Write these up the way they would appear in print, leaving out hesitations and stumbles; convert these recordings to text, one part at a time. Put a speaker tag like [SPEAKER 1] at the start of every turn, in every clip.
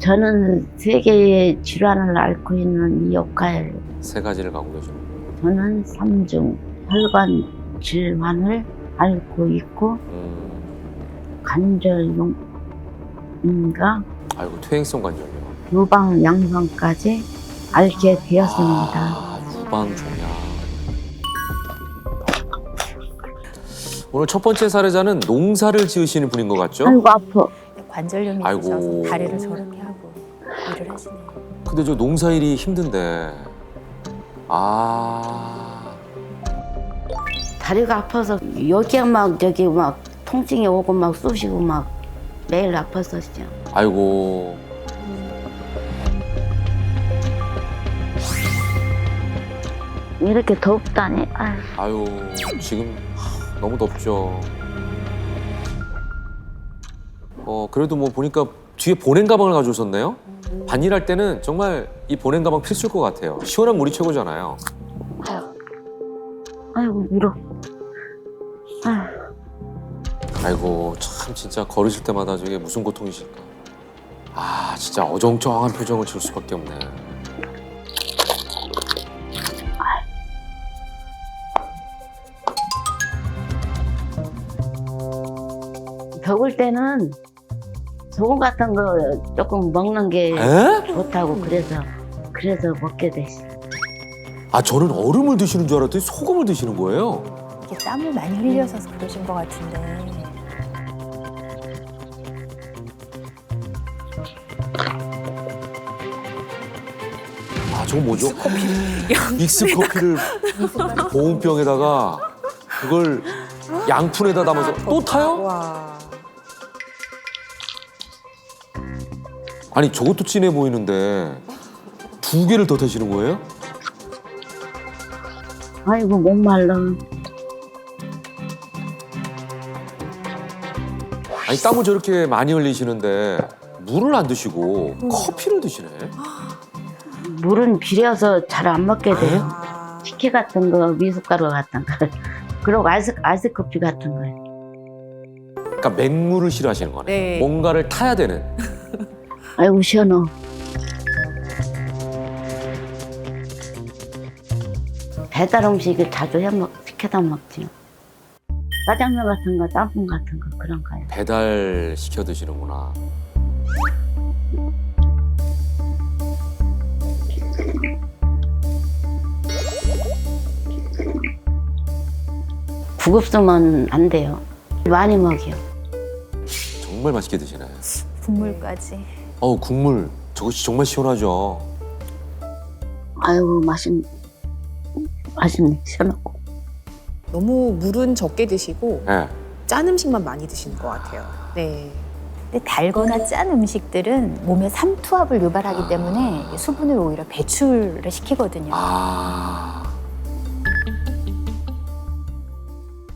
[SPEAKER 1] 저는 세 개의 질환을 앓고 있는 이옥가엘.
[SPEAKER 2] 세 가지를 갖고 계시는 거예요.
[SPEAKER 1] 저는 3중 혈관 질환을 앓고 있고 관절염인가
[SPEAKER 2] 아이고, 퇴행성 관절염.
[SPEAKER 1] 유방 양성까지 앓게 되었습니다.
[SPEAKER 2] 아, 유방 종양. 오늘 첫 번째 사례자는 농사를 지으시는 분인 것 같죠?
[SPEAKER 1] 아이고 아파.
[SPEAKER 3] 관절염이
[SPEAKER 2] 아이고.
[SPEAKER 3] 있어서 다리를 저렇게 하고 일을 하시네요.
[SPEAKER 2] 근데 저 농사일이 힘든데. 아.
[SPEAKER 1] 다리가 아파서 여기에 막 저기 막 통증이 오고 막 쑤시고 막 매일 아팠었죠.
[SPEAKER 2] 아이고.
[SPEAKER 1] 이렇게 덥다니. 아유.
[SPEAKER 2] 아유, 지금 너무 덥죠. 그래도 뭐 보니까 뒤에 보냉 가방을 가져오셨네요? 반일할 때는 정말 이 보냉 가방 필수일 것 같아요. 시원한 물이 최고잖아요.
[SPEAKER 1] 아이고 울어. 아유.
[SPEAKER 2] 아이고, 참 진짜 걸으실 때마다 저게 무슨 고통이실까. 아, 진짜 어정쩡한 표정을 지을 수밖에 없네.
[SPEAKER 1] 더울 때는 소금 같은 거 조금 먹는 게
[SPEAKER 2] 에?
[SPEAKER 1] 좋다고 그래서 먹게 됐어.
[SPEAKER 2] 아, 저는 얼음을 드시는 줄 알았더니 소금을 드시는 거예요.
[SPEAKER 3] 이게 땀을 많이 흘려서 그러신 것 같은데.
[SPEAKER 2] 아, 저거 뭐죠? 믹스 커피를 보온병에다가 그걸 양푼에다 담아서 또 타요?
[SPEAKER 3] 와.
[SPEAKER 2] 아니, 저것도 진해 보이는데 2개를 더 타시는 거예요?
[SPEAKER 1] 아이고 목말라.
[SPEAKER 2] 아니, 땀을 저렇게 많이 흘리시는데 물을 안 드시고 커피를 드시네.
[SPEAKER 1] 물은 비려서 잘 안 먹게 돼요.
[SPEAKER 3] 아.
[SPEAKER 1] 식혜 같은 거, 미숫가루 같은 거, 그리고 아이스 커피 같은 거요.
[SPEAKER 2] 그러니까 맹물을 싫어하시는 거네.
[SPEAKER 3] 네.
[SPEAKER 2] 뭔가를 타야 되는.
[SPEAKER 1] 아이고 시원해. 배달 음식을 자주 시켜다 먹지. 짜장면 같은 거, 짬뽕 같은 거 그런 거요.
[SPEAKER 2] 배달 시켜 드시는구나.
[SPEAKER 1] 구급수면 안 돼요. 많이 먹여요.
[SPEAKER 2] 정말 맛있게 드시네.
[SPEAKER 3] 국물까지.
[SPEAKER 2] 어우, 국물 저것이 정말 시원하죠.
[SPEAKER 1] 아이고 맛있네. 시원하고.
[SPEAKER 4] 너무 물은 적게 드시고
[SPEAKER 2] 네.
[SPEAKER 4] 짠 음식만 많이 드시는 것 같아요. 네.
[SPEAKER 3] 근데 달거나 짠 음식들은 몸에 삼투압을 유발하기 때문에 수분을 오히려 배출을 시키거든요.
[SPEAKER 2] 아.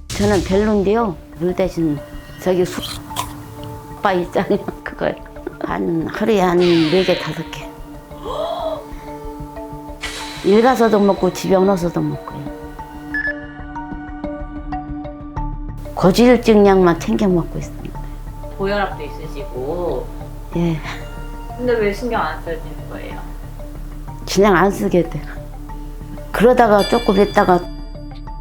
[SPEAKER 1] 저는 별론데요. 물 대신 저기 쑥바 있잖아요. 그걸 하루에 한 4개, 5개. 일 가서도 먹고 집에 오서도 먹고요. 고지혈증약만 챙겨 먹고 있습니다.
[SPEAKER 5] 고혈압도 있으시고.
[SPEAKER 1] 예,
[SPEAKER 5] 근데 왜 신경 안 써지는 거예요?
[SPEAKER 1] 그냥 안 쓰게 돼요. 그러다가 조금 있다가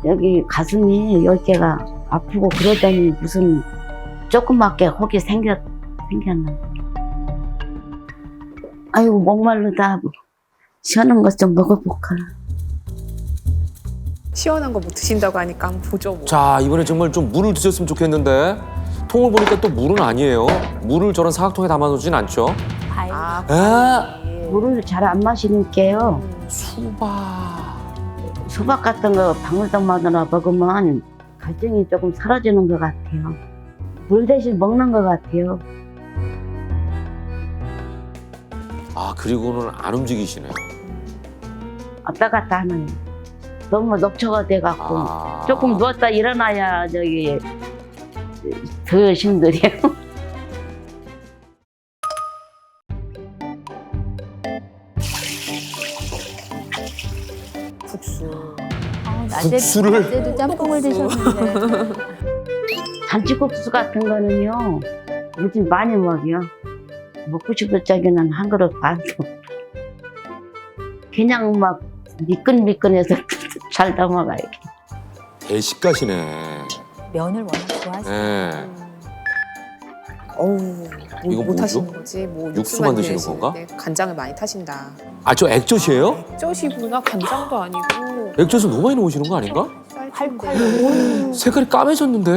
[SPEAKER 1] 여기 가슴이 10개가 아프고 그러더니 무슨 조그맣게 혹이 생겼나. 아이고 목말르다. 시원한 것 좀 먹어볼까.
[SPEAKER 4] 시원한 거 뭐 드신다고 하니까 한번 보죠. 뭐.
[SPEAKER 2] 자, 이번에 정말 좀 물을 드셨으면 좋겠는데 통을 보니까 또 물은 아니에요. 물을 저런 사각통에 담아놓진 않죠.
[SPEAKER 3] 과일.
[SPEAKER 2] 에?
[SPEAKER 1] 물을 잘 안 마시니까요.
[SPEAKER 2] 수박.
[SPEAKER 1] 수박 같은 거 방울떡마다 먹으면 갈증이 조금 사라지는 것 같아요. 물 대신 먹는 것 같아요.
[SPEAKER 2] 아, 그리고는 안 움직이시네요.
[SPEAKER 1] 왔다 갔다 하는. 너무 녹초가 돼갖고
[SPEAKER 2] 아.
[SPEAKER 1] 조금 누웠다 일어나야 저기 더 힘들어요.
[SPEAKER 4] 국수.
[SPEAKER 2] 국수를?
[SPEAKER 3] 낮에도 짬뽕을 드셨는데.
[SPEAKER 1] 잔치국수 같은 거는요 요즘 많이 먹어요. 먹고 싶을 적에는 한 그릇 반도 그냥 막 미끈미끈해서 잘 담아가요.
[SPEAKER 2] 대식가시네.
[SPEAKER 3] 면을 워낙 좋아하시고
[SPEAKER 2] 네.
[SPEAKER 4] 어우,
[SPEAKER 2] 이거
[SPEAKER 4] 뭐
[SPEAKER 2] 뭐죠?
[SPEAKER 4] 타시는 거지? 뭐
[SPEAKER 2] 육수 만드시는
[SPEAKER 4] 만드시는데
[SPEAKER 2] 건가?
[SPEAKER 4] 간장을 많이 타신다.
[SPEAKER 2] 아, 저 액젓이에요?
[SPEAKER 4] 액젓이구나. 간장도 아니고.
[SPEAKER 2] 액젓을 너무 많이 넣으시는 거 아닌가?
[SPEAKER 3] 콸콸.
[SPEAKER 2] 색깔이 까매졌는데?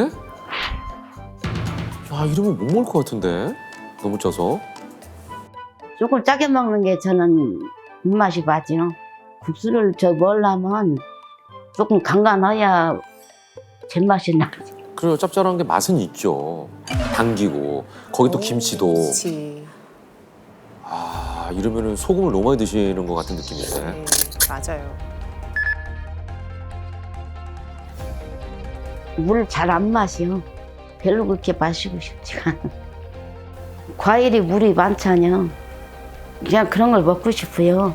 [SPEAKER 2] 야, 이러면 못 먹을 것 같은데? 너무 쪄서.
[SPEAKER 1] 조금 짜게 먹는 게 저는 입맛이 맞죠. 국수를 먹으려면 조금 간간해야 제맛이 나지.
[SPEAKER 2] 그래요, 짭짤한 게 맛은 있죠. 당기고 거기 또 김치도.
[SPEAKER 4] 그렇지.
[SPEAKER 2] 아, 이러면은 소금을 너무 많이 드시는 것 같은 느낌인데.
[SPEAKER 4] 네, 맞아요.
[SPEAKER 1] 물 잘 안 마셔. 별로 그렇게 마시고 싶지가 않아. 과일이 물이 많잖아요. 그냥 그런 걸 먹고 싶어요.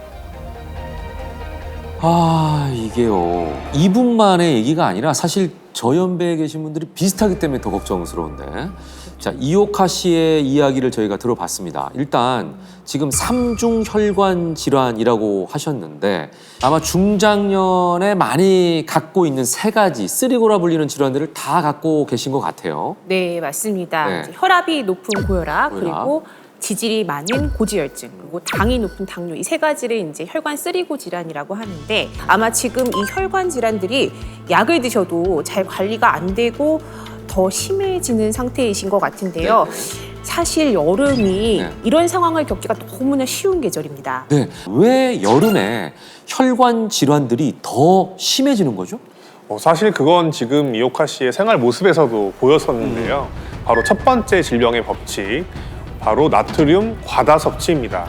[SPEAKER 2] 아, 이게요. 이분만의 얘기가 아니라 사실 저 연배에 계신 분들이 비슷하기 때문에 더 걱정스러운데. 자, 이옥하 씨의 이야기를 저희가 들어봤습니다. 일단 지금 삼중혈관 질환이라고 하셨는데 아마 중장년에 많이 갖고 있는 세 가지 쓰리고라 불리는 질환들을 다 갖고 계신 것 같아요.
[SPEAKER 4] 네, 맞습니다.
[SPEAKER 2] 네.
[SPEAKER 4] 이제 혈압이 높은 고혈압,
[SPEAKER 2] 고혈압.
[SPEAKER 4] 그리고 지질이 많은 고지혈증, 그리고 당이 높은 당뇨, 이 세 가지를 이제 혈관 쓰리고 질환이라고 하는데 아마 지금 이 혈관 질환들이 약을 드셔도 잘 관리가 안 되고 더 심해지는 상태이신 것 같은데요. 사실 여름이
[SPEAKER 2] 네.
[SPEAKER 4] 이런 상황을 겪기가 너무나 쉬운 계절입니다.
[SPEAKER 2] 네. 왜 여름에 혈관 질환들이 더 심해지는 거죠?
[SPEAKER 6] 사실 그건 지금 이옥하 씨의 생활 모습에서도 보였었는데요. 바로 첫 번째 질병의 법칙, 바로 나트륨 과다 섭취입니다.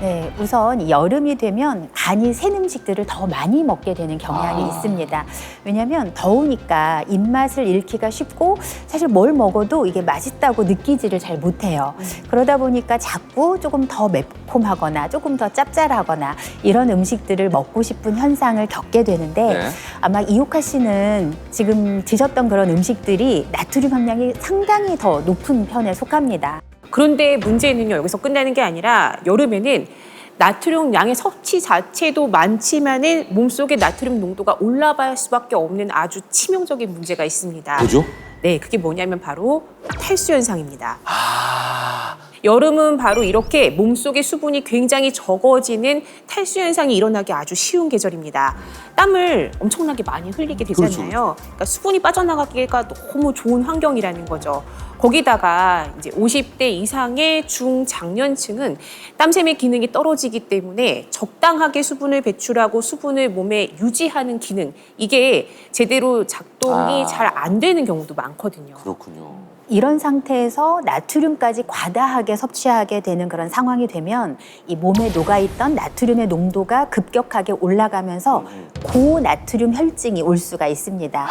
[SPEAKER 3] 네, 우선 여름이 되면 간이 센 음식들을 더 많이 먹게 되는 경향이 있습니다. 왜냐하면 더우니까 입맛을 잃기가 쉽고 사실 뭘 먹어도 이게 맛있다고 느끼지를 잘 못해요. 그러다 보니까 자꾸 조금 더 매콤하거나 조금 더 짭짤하거나 이런 음식들을 먹고 싶은 현상을 겪게 되는데
[SPEAKER 2] 네.
[SPEAKER 3] 아마 이옥하 씨는 지금 드셨던 그런 음식들이 나트륨 함량이 상당히 더 높은 편에 속합니다.
[SPEAKER 4] 그런데 문제는요, 여기서 끝나는 게 아니라 여름에는 나트륨 양의 섭취 자체도 많지만은 몸속의 나트륨 농도가 올라갈 수밖에 없는 아주 치명적인 문제가 있습니다.
[SPEAKER 2] 뭐죠?
[SPEAKER 4] 네, 그게 뭐냐면 바로 탈수 현상입니다.
[SPEAKER 2] 아,
[SPEAKER 4] 여름은 바로 이렇게 몸속의 수분이 굉장히 적어지는 탈수 현상이 일어나기 아주 쉬운 계절입니다. 땀을 엄청나게 많이 흘리게 되잖아요. 그러니까 수분이 빠져나가기가 너무 좋은 환경이라는 거죠. 거기다가 이제 50대 이상의 중장년층은 땀샘의 기능이 떨어지기 때문에 적당하게 수분을 배출하고 수분을 몸에 유지하는 기능, 이게 제대로 작동이 잘 안 되는 경우도 많거든요.
[SPEAKER 2] 그렇군요.
[SPEAKER 3] 이런 상태에서 나트륨까지 과다하게 섭취하게 되는 그런 상황이 되면 이 몸에 녹아있던 나트륨의 농도가 급격하게 올라가면서 고나트륨 혈증이 올 수가 있습니다.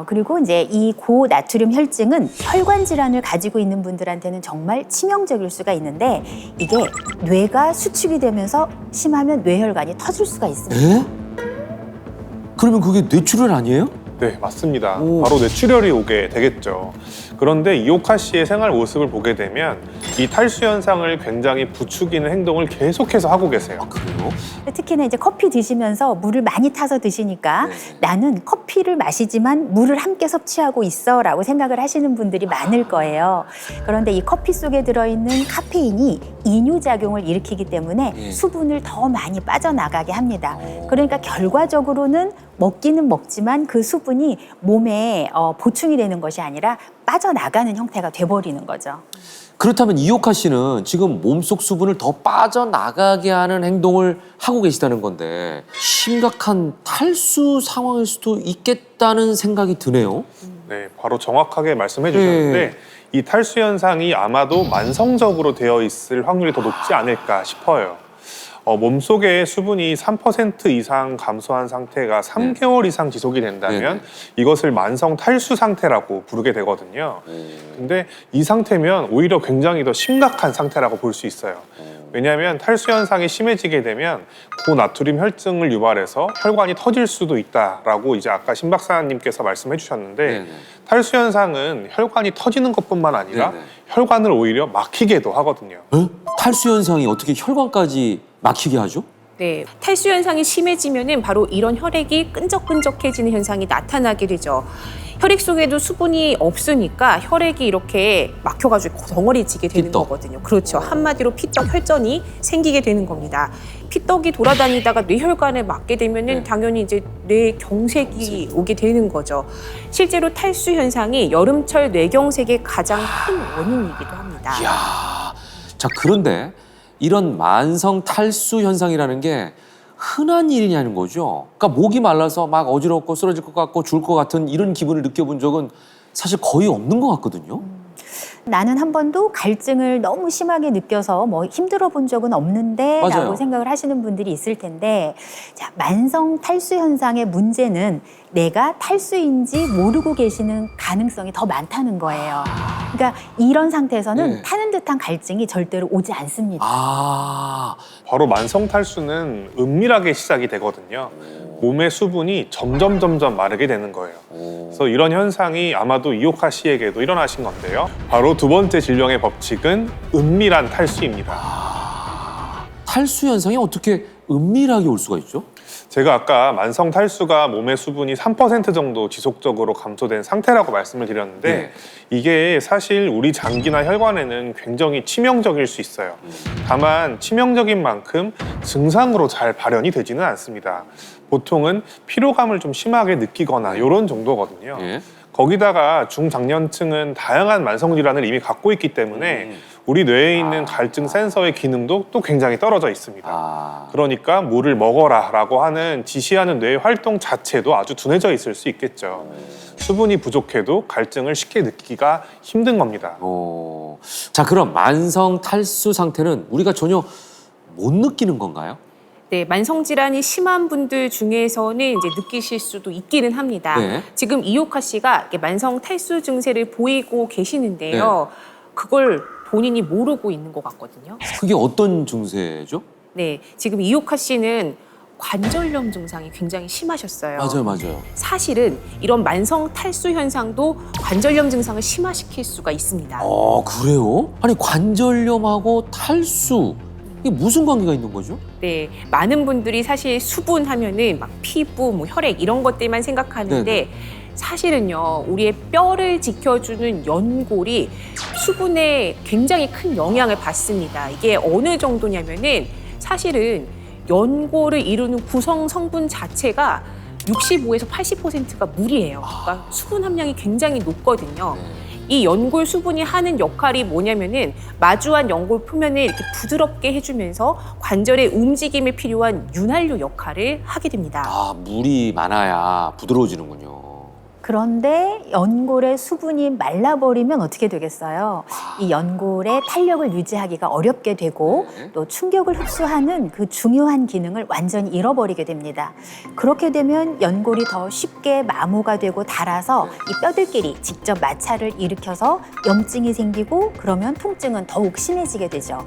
[SPEAKER 3] 그리고 이제 이 고나트륨 혈증은 혈관 질환을 가지고 있는 분들한테는 정말 치명적일 수가 있는데 이게 뇌가 수축이 되면서 심하면 뇌혈관이 터질 수가 있습니다.
[SPEAKER 2] 에? 그러면 그게 뇌출혈 아니에요?
[SPEAKER 6] 네, 맞습니다.
[SPEAKER 2] 오.
[SPEAKER 6] 바로 뇌출혈이 오게 되겠죠. 그런데 이옥하 씨의 생활 모습을 보게 되면 이 탈수 현상을 굉장히 부추기는 행동을 계속해서 하고 계세요.
[SPEAKER 2] 그래요?
[SPEAKER 3] 특히나 이제 커피 드시면서 물을 많이 타서 드시니까
[SPEAKER 2] 네.
[SPEAKER 3] 나는 커피를 마시지만 물을 함께 섭취하고 있어라고 생각을 하시는 분들이 많을 거예요. 그런데 이 커피 속에 들어있는 카페인이 이뇨작용을 일으키기 때문에
[SPEAKER 2] 네.
[SPEAKER 3] 수분을 더 많이 빠져나가게 합니다. 그러니까 결과적으로는 먹기는 먹지만 그 수분이 몸에 보충이 되는 것이 아니라 빠져나가는 형태가 돼버리는 거죠.
[SPEAKER 2] 그렇다면 이옥하 씨는 지금 몸속 수분을 더 빠져나가게 하는 행동을 하고 계시다는 건데 심각한 탈수 상황일 수도 있겠다는 생각이 드네요.
[SPEAKER 6] 네, 바로 정확하게 말씀해 주셨는데 이 탈수 현상이 아마도 만성적으로 되어 있을 확률이 더 높지 않을까 싶어요. 몸속에 수분이 3% 이상 감소한 상태가 3개월 이상 지속이 된다면 이것을 만성 탈수 상태라고 부르게 되거든요. 근데 이 상태면 오히려 굉장히 더 심각한 상태라고 볼 수 있어요. 왜냐하면 탈수 현상이 심해지게 되면 고나트륨 혈증을 유발해서 혈관이 터질 수도 있다라고 이제 아까 신 박사님께서 말씀해 주셨는데 탈수 현상은 혈관이 터지는 것뿐만 아니라
[SPEAKER 2] 네네.
[SPEAKER 6] 혈관을 오히려 막히게도 하거든요.
[SPEAKER 2] 에? 탈수 현상이 어떻게 혈관까지 막히게 하죠?
[SPEAKER 4] 네, 탈수 현상이 심해지면은 바로 이런 혈액이 끈적끈적해지는 현상이 나타나게 되죠. 혈액 속에도 수분이 없으니까 혈액이 이렇게 막혀가지고 덩어리지게 되는
[SPEAKER 2] 피떡.
[SPEAKER 4] 거거든요. 그렇죠. 한마디로 피떡 혈전이 생기게 되는 겁니다. 피떡이 돌아다니다가 뇌혈관에 맞게 되면은
[SPEAKER 2] 네.
[SPEAKER 4] 당연히 이제 뇌경색이 오게 되는 거죠. 실제로 탈수 현상이 여름철 뇌경색의 가장 큰 원인이기도 합니다.
[SPEAKER 2] 이야. 자, 그런데 이런 만성 탈수 현상이라는 게 흔한 일이냐는 거죠. 그러니까 목이 말라서 막 어지럽고 쓰러질 것 같고 죽을 것 같은 이런 기분을 느껴본 적은 사실 거의 없는 것 같거든요.
[SPEAKER 3] 나는 한 번도 갈증을 너무 심하게 느껴서 뭐 힘들어 본 적은 없는데
[SPEAKER 2] 맞아요.
[SPEAKER 3] 라고 생각을 하시는 분들이 있을 텐데, 자, 만성 탈수 현상의 문제는 내가 탈수인지 모르고 계시는 가능성이 더 많다는 거예요. 그러니까 이런 상태에서는
[SPEAKER 2] 네.
[SPEAKER 3] 타는 듯한 갈증이 절대로 오지 않습니다.
[SPEAKER 2] 아,
[SPEAKER 6] 바로 만성 탈수는 은밀하게 시작이 되거든요. 몸의 수분이 점점 마르게 되는 거예요. 그래서 이런 현상이 아마도 이오카 씨에게도 일어나신 건데요. 바로 두 번째 질병의 법칙은 은밀한 탈수입니다.
[SPEAKER 2] 탈수 현상이 어떻게 은밀하게 올 수가 있죠?
[SPEAKER 6] 제가 아까 만성 탈수가 몸의 수분이 3% 정도 지속적으로 감소된 상태라고 말씀을 드렸는데
[SPEAKER 2] 네.
[SPEAKER 6] 이게 사실 우리 장기나 혈관에는 굉장히 치명적일 수 있어요. 다만 치명적인 만큼 증상으로 잘 발현이 되지는 않습니다. 보통은 피로감을 좀 심하게 느끼거나 이런 정도거든요.
[SPEAKER 2] 예.
[SPEAKER 6] 거기다가 중장년층은 다양한 만성질환을 이미 갖고 있기 때문에 우리 뇌에 있는 갈증 센서의 기능도 또 굉장히 떨어져 있습니다.
[SPEAKER 2] 아,
[SPEAKER 6] 그러니까 물을 먹어라 라고 하는 지시하는 뇌의 활동 자체도 아주 둔해져 있을 수 있겠죠. 수분이 부족해도 갈증을 쉽게 느끼기가 힘든 겁니다.
[SPEAKER 2] 자, 그럼 만성 탈수 상태는 우리가 전혀 못 느끼는 건가요?
[SPEAKER 4] 네, 만성 질환이 심한 분들 중에서는 이제 느끼실 수도 있기는 합니다.
[SPEAKER 2] 네.
[SPEAKER 4] 지금 이오카 씨가 이렇게 만성 탈수 증세를 보이고 계시는데요. 그걸 본인이 모르고 있는 것 같거든요.
[SPEAKER 2] 그게 어떤 증세죠?
[SPEAKER 4] 네, 지금 이오카 씨는 관절염 증상이 굉장히 심하셨어요.
[SPEAKER 2] 맞아요.
[SPEAKER 4] 사실은 이런 만성 탈수 현상도 관절염 증상을 심화시킬 수가 있습니다.
[SPEAKER 2] 그래요? 아니, 관절염하고 탈수, 이게 무슨 관계가 있는 거죠?
[SPEAKER 4] 네, 많은 분들이 사실 수분 하면은 막 피부, 뭐 혈액 이런 것들만 생각하는데
[SPEAKER 2] 네네.
[SPEAKER 4] 사실은요, 우리의 뼈를 지켜주는 연골이 수분에 굉장히 큰 영향을 받습니다. 이게 어느 정도냐면은 사실은 연골을 이루는 구성 성분 자체가 65에서 80%가 물이에요. 그러니까 수분 함량이 굉장히 높거든요. 이 연골 수분이 하는 역할이 뭐냐면은 마주한 연골 표면을 이렇게 부드럽게 해주면서 관절의 움직임에 필요한 윤활유 역할을 하게 됩니다.
[SPEAKER 2] 아, 물이 많아야 부드러워지는군요.
[SPEAKER 3] 그런데 연골의 수분이 말라버리면 어떻게 되겠어요? 이 연골의 탄력을 유지하기가 어렵게 되고
[SPEAKER 2] 네.
[SPEAKER 3] 또 충격을 흡수하는 그 중요한 기능을 완전히 잃어버리게 됩니다. 그렇게 되면 연골이 더 쉽게 마모가 되고 닳아서 이 뼈들끼리 직접 마찰을 일으켜서 염증이 생기고 그러면 통증은 더욱 심해지게 되죠.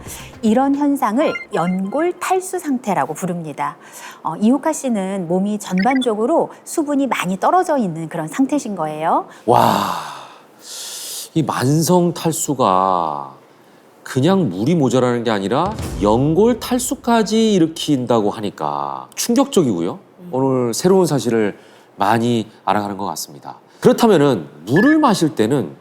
[SPEAKER 3] 이런 현상을 연골 탈수 상태라고 부릅니다. 이오카 씨는 몸이 전반적으로 수분이 많이 떨어져 있는 그런 상태신 거예요.
[SPEAKER 2] 와, 이 만성 탈수가 그냥 물이 모자라는 게 아니라 연골 탈수까지 일으킨다고 하니까 충격적이고요. 오늘 새로운 사실을 많이 알아가는 것 같습니다. 그렇다면은 물을 마실 때는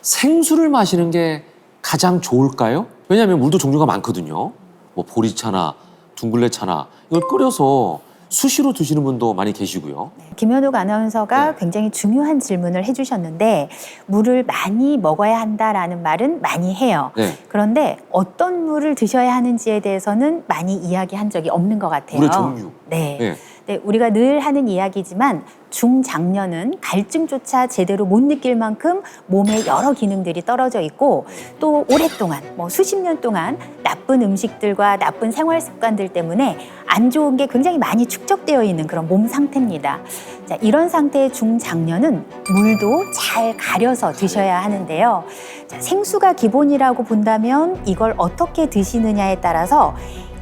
[SPEAKER 2] 생수를 마시는 게 가장 좋을까요? 왜냐하면 물도 종류가 많거든요. 뭐 보리차나 둥글레차나 이걸 끓여서 수시로 드시는 분도 많이 계시고요.
[SPEAKER 3] 김현욱 아나운서가
[SPEAKER 2] 네.
[SPEAKER 3] 굉장히 중요한 질문을 해주셨는데 물을 많이 먹어야 한다라는 말은 많이 해요.
[SPEAKER 2] 네.
[SPEAKER 3] 그런데 어떤 물을 드셔야 하는지에 대해서는 많이 이야기한 적이 없는 것 같아요.
[SPEAKER 2] 물의 종류.
[SPEAKER 3] 네.
[SPEAKER 2] 네.
[SPEAKER 3] 네, 우리가 늘 하는 이야기지만 중장년은 갈증조차 제대로 못 느낄 만큼 몸에 여러 기능들이 떨어져 있고 또 오랫동안 뭐 수십 년 동안 나쁜 음식들과 나쁜 생활 습관들 때문에 안 좋은 게 굉장히 많이 축적되어 있는 그런 몸 상태입니다. 자, 이런 상태의 중장년은 물도 잘 가려서 드셔야 하는데요. 자, 생수가 기본이라고 본다면 이걸 어떻게 드시느냐에 따라서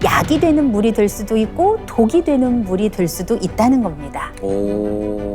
[SPEAKER 3] 약이 되는 물이 될 수도 있고 독이 되는 물이 될 수도 있다는 겁니다.
[SPEAKER 2] 오.